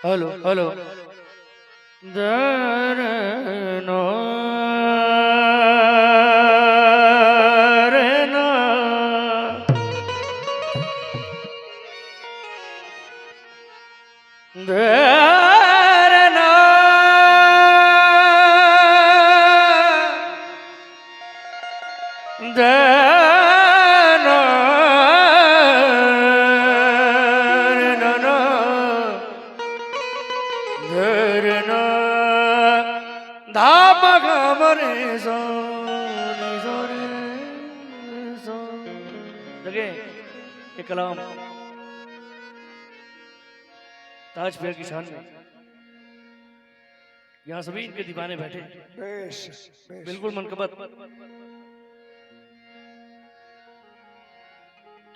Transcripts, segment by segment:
Hello hello दरनो रना दरना दरना धरना धाम गमरे सो लगे ये कलाम ताज फेर की शान में यहाँ सभी इनके दीवाने बैठे बिल्कुल मनकबत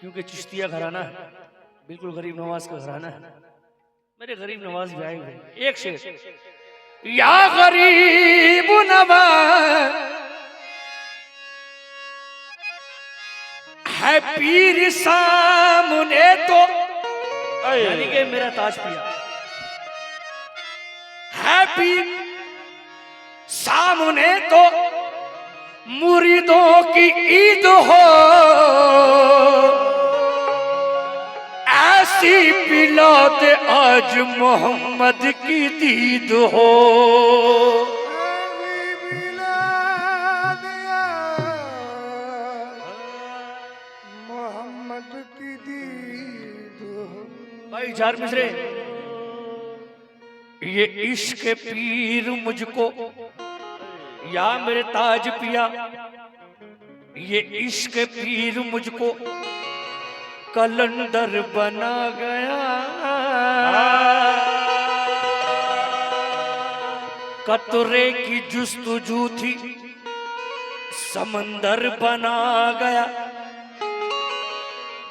क्योंकि चिश्तिया घराना है बिल्कुल गरीब नवाज का घराना है मेरे गरीब नवाज भी आए हुए एक शेर या गरीब नवाज है पीर सामने तो यानी कि मेरा ताज पिया है पीर सामने तो मुरीदों की ईद हो ऐसी पिलात आज मोहम्मद की दीद हो मोहम्मद की दीद हो। भाई चार मिसरे ये इश्क पीर मुझको या मेरे ताज पिया ये इश्क पीर मुझको कलंदर बना गया कतरे की जुस्तजू थी समंदर बना गया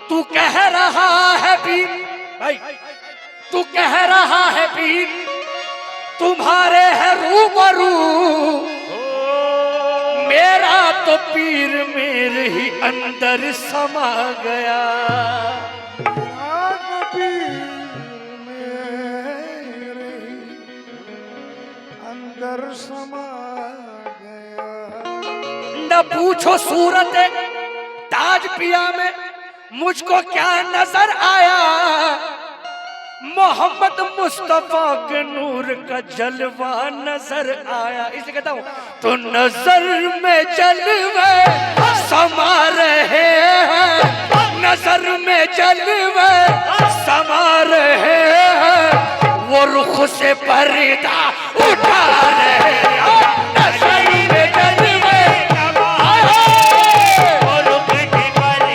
तू कह रहा है पीर भाई तू कह रहा है पीर तुम्हारे है रूबरू मेरा तो पीर मेरे ही अंदर समा गया आज पीर मेरे अंदर समा गया। न पूछो सूरत ताज पिया में मुझको क्या नजर आया मोहम्मद मुस्तफा के नूर का जलवा नजर आया इसे कहता हूँ तो नजर में जलवे समा रहे हैं नजर में जलवे समा रहे हैं वो रुख से पर्दा उठा रहे हैं नजर में जलवे वो रुख से पर्दा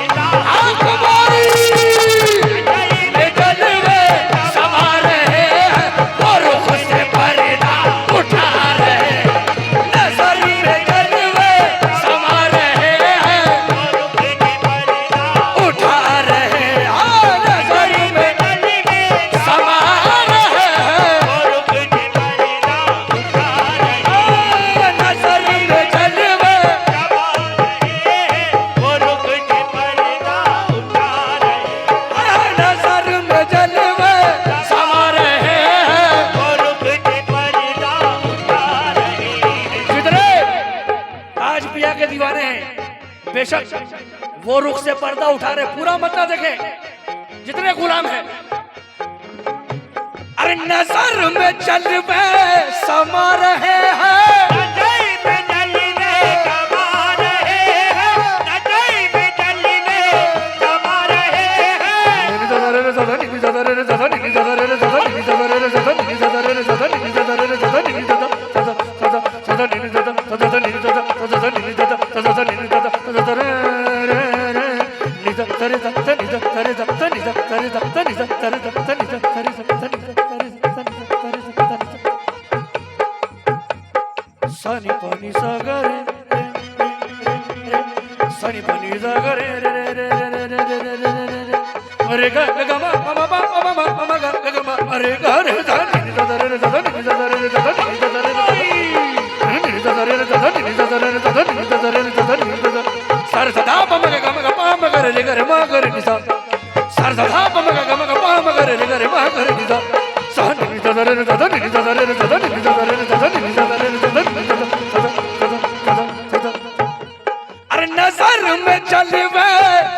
बेशक वो रुख से पर्दा उठा रहे पूरा मतलब देखें जितने गुलाम हैं अरे नजर में जलवे समा रहे हैं सनी पानी सागर सनी पानी सागर अरे गा गा मा मा मा मा मा मा गा गा मा अरे गा रे दा नि दा रे दा नि दा रे दा नि दा रे दा नि दा रे दा नि दा रे दा नि दा रे दा सर सदा पम गा मा पा मा गा रे गा रे मा गा रे नि सा सर सदा पम गा मा पा मा गा रे गा रे मा गा रे नि सा सा नि दा अरे नजर में जलवे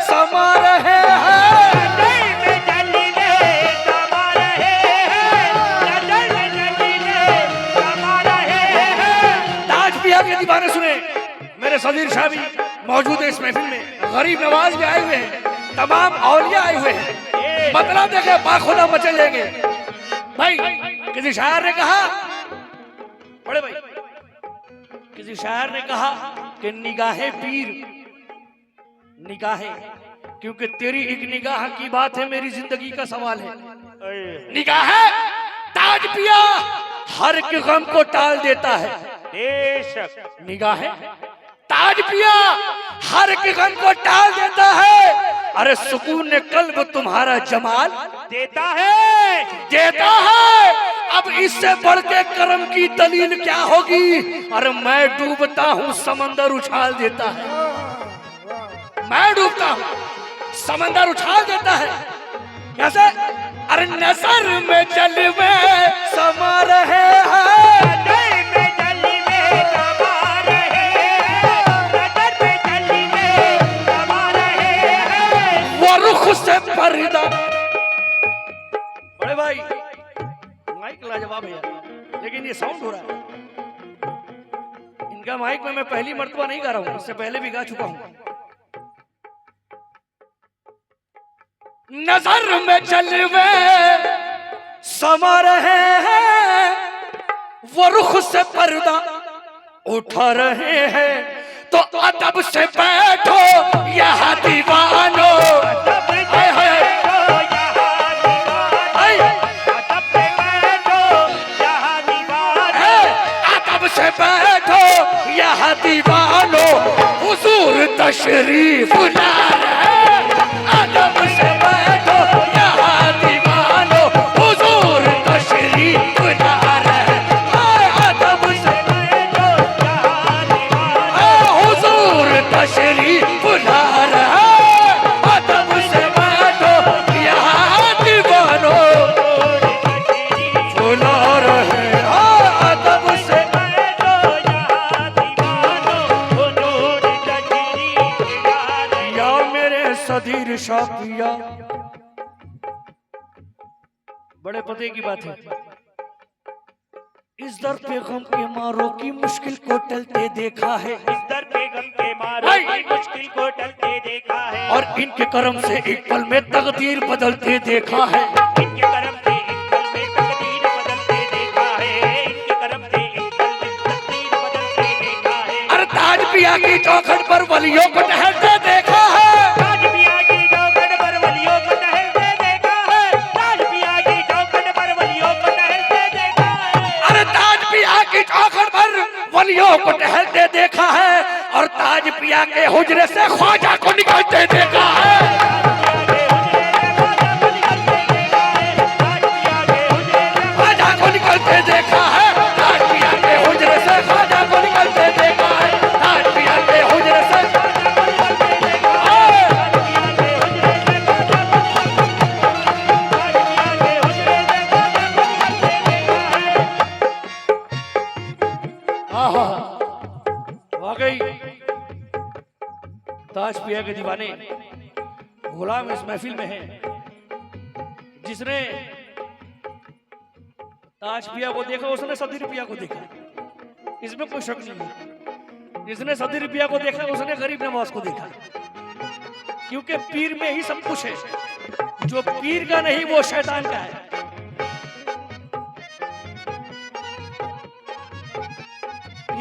समा रहे हैं। ताज पिया के दीवाने सुने, मेरे सदीर शाह भी मौजूद है इस महफिल में, गरीब नवाज भी आए हुए हैं, तमाम औलिया आए हुए हैं। मतलब देखे बाखुदा मचल जाएंगे। भाई किसी शायर ने कहा, बड़े भाई किसी शायर ने कहा कि निगाहें पीर निगाहें, क्योंकि तेरी एक निगाह की बात है मेरी जिंदगी का सवाल है। निगाहें ताज पिया हर के गम को टाल देता है। बेशक निगाहें ताज पिया हर के गम को टाल देता है। अरे सुकून ने कल्ब तुम्हारा जमाल देता है। अब इससे बढ़ के करम की दलील क्या होगी। अरे मैं डूबता हूँ समंदर उछाल देता है, मैं डूबता हूँ समंदर उछाल देता है। कैसे? अरे नजर में जलवे समा रहे हैं, वो रुख से पर्दा। बड़े भाई माइक लाजवाब है लेकिन ये साउंड हो रहा है इनका माइक में। मैं पहली मर्तबा नहीं गा रहा हूं, इससे पहले भी गा चुका हूं। नजर में जलवे समा रहे हैं, वो रुख से पर्दा उठा रहे हैं। तो अदब से बैठो यहाँ दीवानो, से बैठो यहाँ दीवानो, हुजूर तशरीफ ला रहे। अदब से बैठो यहाँ दीवानो, हुजूर तशरीफ ला रहे। अदब से बैठो यहाँ दीवानो, हुजूर तशरीफ ला रहे। अदब से बैठो यहाँ दीवानो, बुला रहे। सदीर शाह पिया, बड़े पते की बात है। इस दर पे गम के मारों की मुश्किल को टलते देखा है, इस दर पे गम के मारों की मुश्किल को टलते देखा है। और इनके कर्म से एक पल में तकदीर बदलते देखा है। इनके कर्म से एक पल में तकदीर बदलते देखा है। इनके कर्म से एक पल में तकदीर बदलते देखा है। अरे ताज पिया की चौखट पर वलियों को टहलते देखा है। वलियों को टहलते देखा है और ताज पिया के हुजरे से ख्वाजा को निकलते देखा है। ख्वाजा को निकलते देखा है, ताज पिया के हुजरे से ख्वाजा को निकलते देखा है। ताज पिया के हुजरे से वाकई ताज पिया के दीवाने गुलाम इस महफिल में हैं। जिसने ताज पिया को देखा उसने सदीर पिया को देखा, इसमें कोई शक नहीं है। जिसने सदीर पिया को देखा उसने गरीब नवाज को देखा, क्योंकि पीर में ही सब कुछ है। जो पीर का नहीं वो शैतान का है।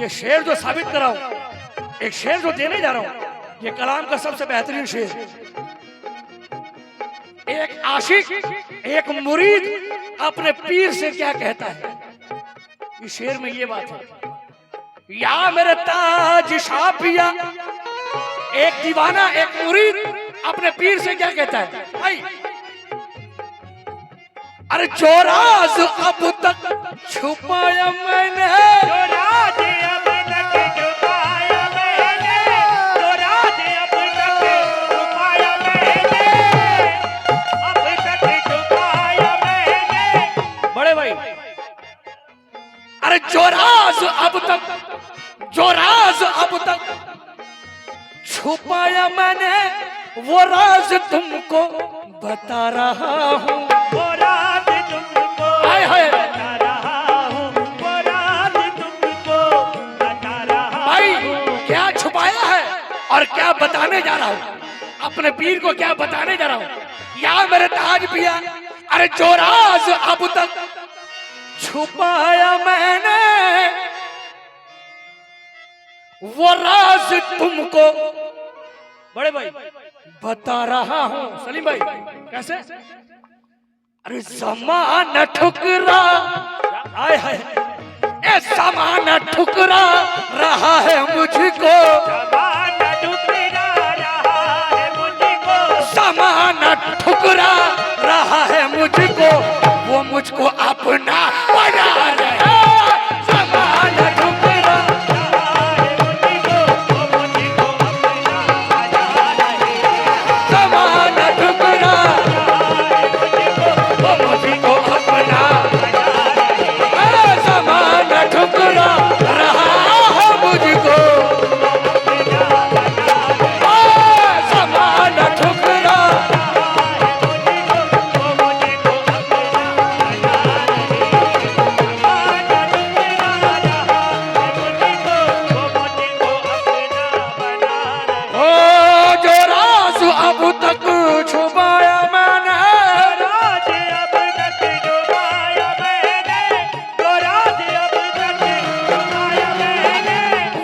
ये शेर जो साबित कर रहा हूं, एक शेर जो देने जा रहा हूं, ये कलाम का सबसे बेहतरीन शेर। एक आशिक, एक मुरीद अपने पीर से क्या कहता है, इस शेर में ये बात है। या मेरे ताज शाह पिया, एक दीवाना एक मुरीद अपने पीर से क्या कहता है भाई। अरे जो राज अब तक छुपाया मैंने, जो राज अब तक छुपाया मैंने, जो राज अब तक छुपाया मैंने, अब तक छुपाया मैंने। बड़े भाई अरे जो राज अब तक छुपाया मैंने, वो राज तुमको बता रहा हूँ। वो राज तुमको हाय हाय बता रहा हूँ, वो राज तुमको बता रहा भाई, हूँ। क्या छुपाया है और क्या बताने जा रहा हूँ, अपने पीर को क्या बताने जा रहा हूँ। या मेरे ताज पिया, अरे जो राज अब तक छुपाया मैंने, वो राज तुमको बड़े भाई बता रहा हूं। सलीम भाई कैसे? अरे ज़माना ठुकरा, आय हाय, ए ज़माना ठुकरा रहा है मुझको, ज़माना ठुकरा रहा है मुझको, ज़माना ठुकरा रहा है मुझको, वो मुझको अपना बना रहा है। ज़माना ठुकरा रहा है मुझको, वो मुझको अपना बना रहे हैं। ज़माना ठुकरा रहा है मुझको, वो मुझको अपना, बना रहे हैं। ज़माना ठुकरा रहा है मुझको, ज़माना ठुकरा। ओ जो राज अब तक छुपाया मैंने,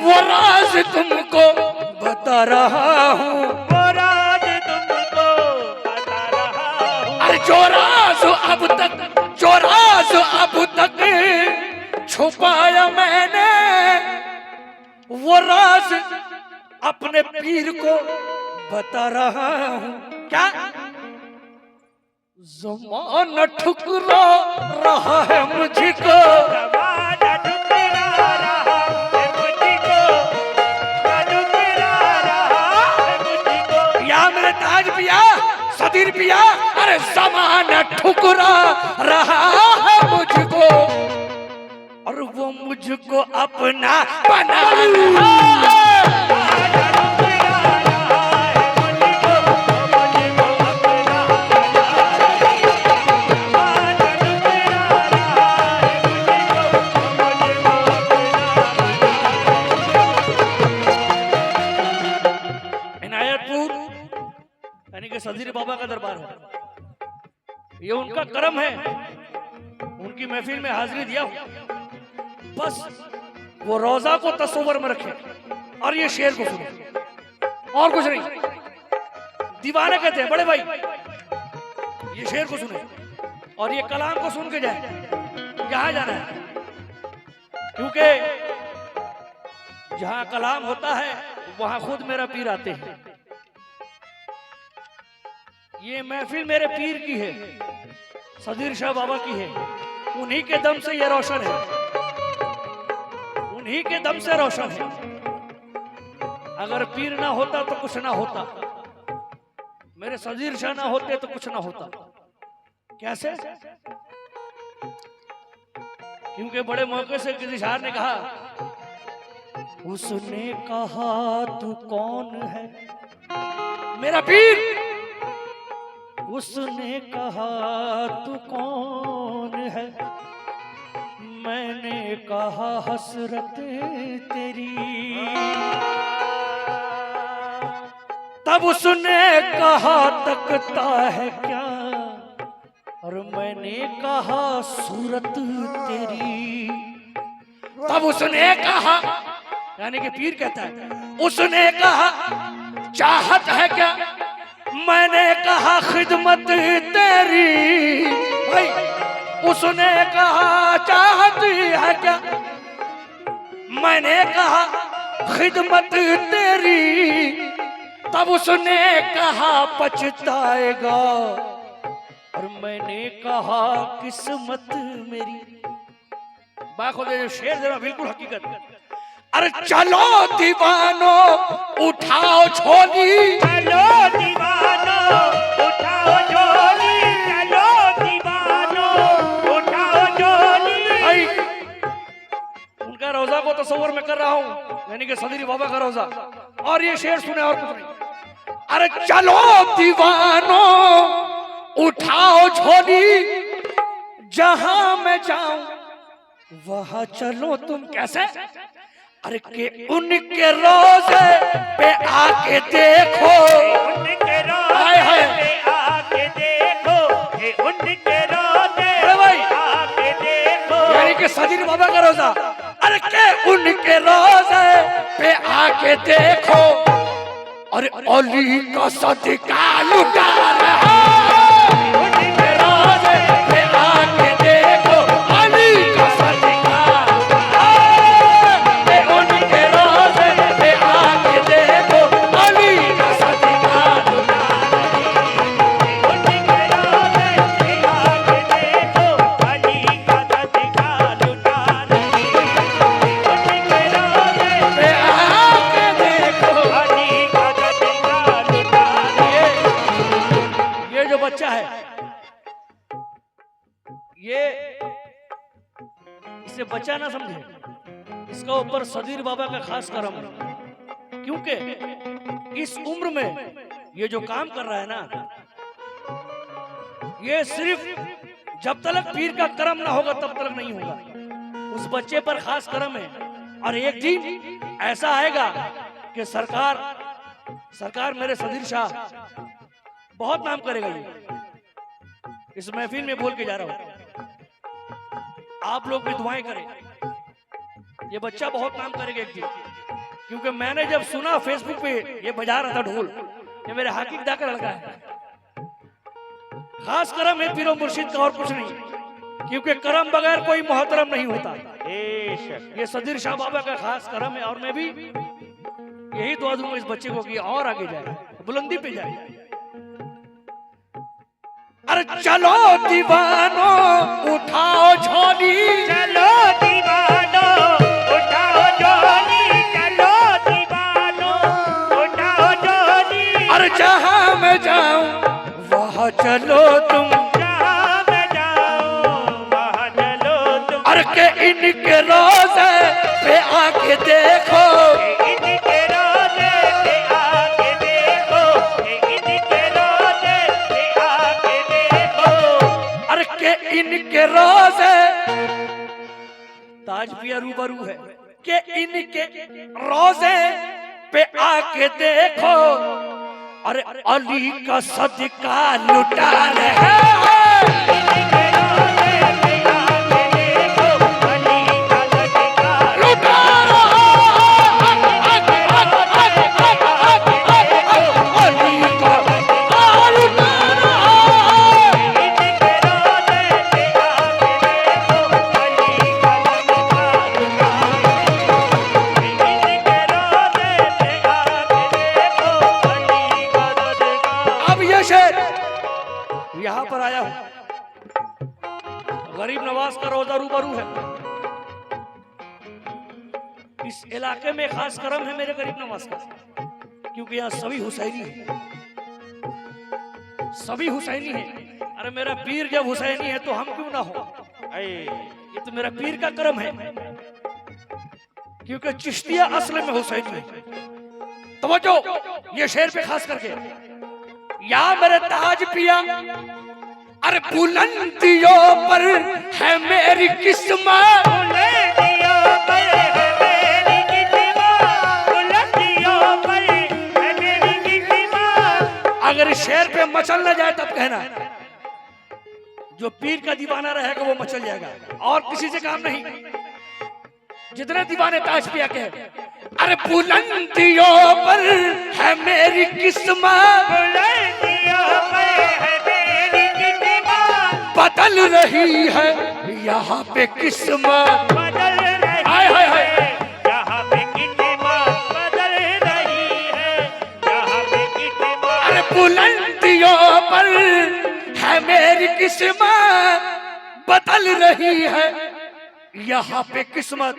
वो राज तुमको बता रहा हूँ। अरे जो राज अब तक छुपाया मैंने, वो राज अपने पीर को बता रहा हूँ। क्या? ज़माना ठुकरा रहा है मुझको, या मेरे ताज पिया, सदीर पिया, अरे ज़माना ठुकरा रहा है मुझको, और वो मुझको अपना बना रहा है। इनायतपुर यानी कि सदीर बाबा का दरबार है, ये उनका करम है, उनकी महफिल में हाजिरी दिया हूं। बस वो रोजा को तस्वर में रखे और ये शेर को सुने, और कुछ नहीं। दीवाने कहते हैं बड़े भाई, ये शेर को सुने और ये कलाम को सुन के जाए जहां जाना है, क्योंकि जहां कलाम होता है वहां खुद मेरा पीर आते हैं। ये महफिल मेरे पीर की है, सदीर शाह बाबा की है, उन्हीं के दम से ये रोशन है, उन्हीं के दम से रोशन है। अगर पीर ना होता तो कुछ ना होता, मेरे सदीर शाह ना होते तो कुछ ना होता। कैसे? क्योंकि बड़े मौके से किसी शायर ने कहा, उसने कहा तू कौन है मेरा पीर, उसने कहा तू कौन है, मैंने कहा हसरत तेरी, तब उसने कहा तकता है क्या, और मैंने कहा सूरत तेरी। तब उसने कहा, यानी कि पीर कहता है, उसने कहा चाहत है क्या, मैंने कहा खिदमत तेरी। भाई उसने कहा चाहत है क्या, मैंने कहा खिदमत तेरी, तब उसने कहा पछताएगा, और मैंने कहा किस्मत मेरी। बाखुदा जो शेर जरा बिल्कुल हकीकत। अरे चलो दीवानो उठाओ झोली, चलो दीवानो उठाओ झोली, चलो दीवानो उठाओ झोली। भाई तस्वर में कर रहा हूँ, यानी कि सदरी बाबा का रोजा। और ये शेर सुने और कुछ नहीं। अरे चलो दीवानो उठाओ झोली, जहां मैं जाऊं वहां चलो तुम। कैसे? अरे के उनके रोजे पे आके देखो, उनके रोजे पे आके देखो, उनके रोजे पे आके देखो। यानी कि सदीर बाबा का रोजा। अरे के उनके रोजे पे आके देखो, अरे अली का सदका लुटा रहा। उनके रोजे पे आके देखो, अली का सदका। उनके रोजे पे आके देखो, अली का सदका। उनके रोजे पे आके देखो, अली का सदका लुटा रही। उनके रोजे पे आके देखो। अली का सदका लुटा रही। ये जो बच्चा है, ये इसे बच्चा ना समझे, इसका ऊपर सदीर बाबा का खास करम है। क्योंकि इस उम्र में ये जो काम कर रहा है ना, ये सिर्फ जब तक पीर का करम ना होगा तब तक नहीं होगा। उस बच्चे पर खास करम है। और एक दिन ऐसा आएगा कि सरकार मेरे सदीर शाह बहुत नाम करेगा। ये इस महफिल में बोल के जा रहा हूं, आप लोग भी दुआएं करें, ये बच्चा बहुत नाम करेगा एक दिन। क्योंकि मैंने जब सुना फेसबुक पे ये बजा रहा था ढोल, ये मेरे हाकिम दा का लड़का है। खास करम है पीरो मुर्शिद का और कुछ नहीं, क्योंकि करम बगैर कोई मोहतरम नहीं होता। ये सदीर शाह बाबा का खास करम है। और मैं भी यही दुआ दूंगा इस बच्चे को कि और आगे जाए, बुलंदी पे जाए। अरे चलो दीवानो उठाओ झोली, चलो दीवानो उठाओ झोली, चलो दीवानो उठाओ झोली। अरे जहां मैं जाऊं वहां चलो तुम। जहां मैं जाऊं वहां चलो तुम। अरे के इनके रोजे पे आके देखो, इनके रोजे पे आके देखो, इनके रोजे पे आके देखो। अरे के इनके रोजे, ताज पिया रूबरू है, के इनके रोजे पे आके देखो, अरे अली का सदका लुटा रहे हैं। इनके रोजे पे आके देखो, अली का सदका लुटा रहा है। अली का लुटा रहा है। इनके रोजे पे आके देखो, अली का सदका लुटा रही। इनके रोजे पे आके देखो, अली का सदका। अब ये शेर यहाँ पर आया हूं, गरीब नवाज का रोजा रूबरू है। इस इलाके में खास करम है मेरे गरीब नवाज का, क्योंकि यहाँ सभी हुसैनी है, सभी हुसैनी है। अरे मेरा पीर जब हुसैनी है तो हम क्यों ना हो? ये तो मेरा पीर का करम है, क्योंकि चिश्तिया असल में हुसैनी है। तवज्जो ये शेर पे खास करके, या मेरे ताज पिया, अरे बुलंदियों पर है मेरी किस्मत। बुलंदियों पर है मेरी किस्मत, बुलंदियों पर है मेरी किस्मत। अगर शेर पे मचल न जाए तब कहना, जो पीर का दीवाना रहेगा वो मचल जाएगा, और किसी से काम नहीं। जितने दीवाने ताज पिया के, अरे बुलंदियों पर है मेरी किस्मत, बुलंदियों पर है मेरी किस्मत। बदल रही है यहाँ पे किस्मत। बदल रही हाय हाय हाय। है यहाँ पे किस्मत, बदल रही है यहाँ पे किस्मत। अरे बुलंदियों पर है मेरी किस्मत, बदल रही है यहाँ पे किस्मत।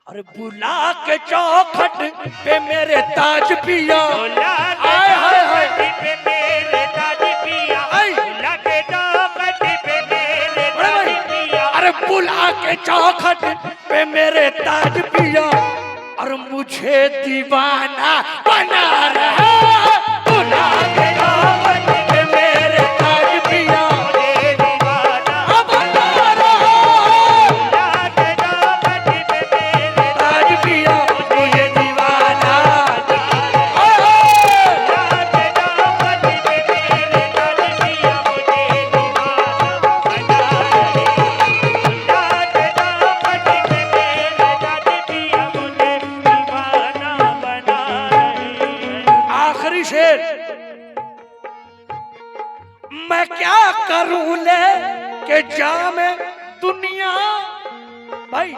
अरे बुला के चौखट पे मेरे ताज पिया, बुला हाय हाय हाय। पे मेरे ताज पिया, हाय। बुला के चौखट पे मेरे ताज पिया। अरे बुला के चौखट पे मेरे ताज पिया और मुझे दीवाना बना रहा गुलाब दामन पे मेरे ताज पिया मुझे दीवाना बना रहा गुलाब दामन पे मेरे ताज पिया मुझे दीवाना आखिरी शेर मैं क्या करूं ले के जामे दुनिया भाई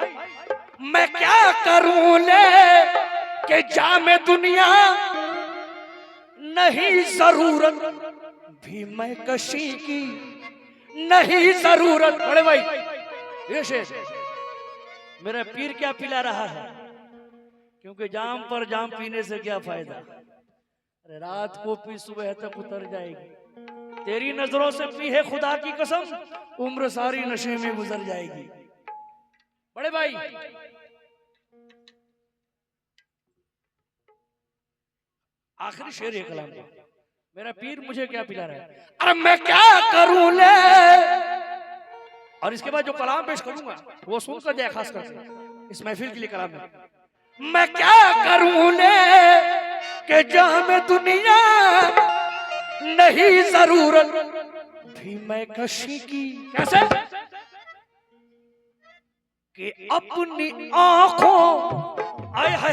मैं क्या करूं ले के जामे दुनिया नहीं जरूरत भी मैं कशी की नहीं जरूरत बड़े भाई ये शेर मेरा पीर क्या पिला रहा है क्योंकि जाम पर जाम पीने से क्या फायदा अरे रात को पी सुबह तक उतर जाएगी तेरी नजरों से पी है खुदा की कसम उम्र सारी नशे में गुजर जाएगी बड़े भाई आखिरी शेर है कलाम का मेरा पीर मुझे क्या पिला रहा है अरे मैं क्या करूं ले और इसके बाद जो कलाम पेश करूंगा वो सुनकर जाए खास करके इस महफिल के लिए कलाम में मैं क्या करूं ले के जामे दुनिया नहीं जरूरत भी मैं कशी की कैसे कि अपनी आंखों आए है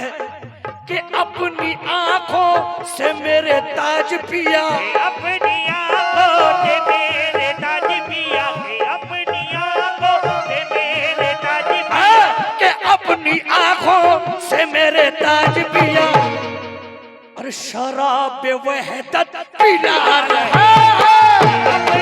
कि अपनी आंखों से मेरे ताज पिया अपनी आंखों से मेरे ताज पिया अपनी आंखों से मेरे ताज पिया कि अपनी आंखों से मेरे ताज पिया और शराब वहदत पिला रहा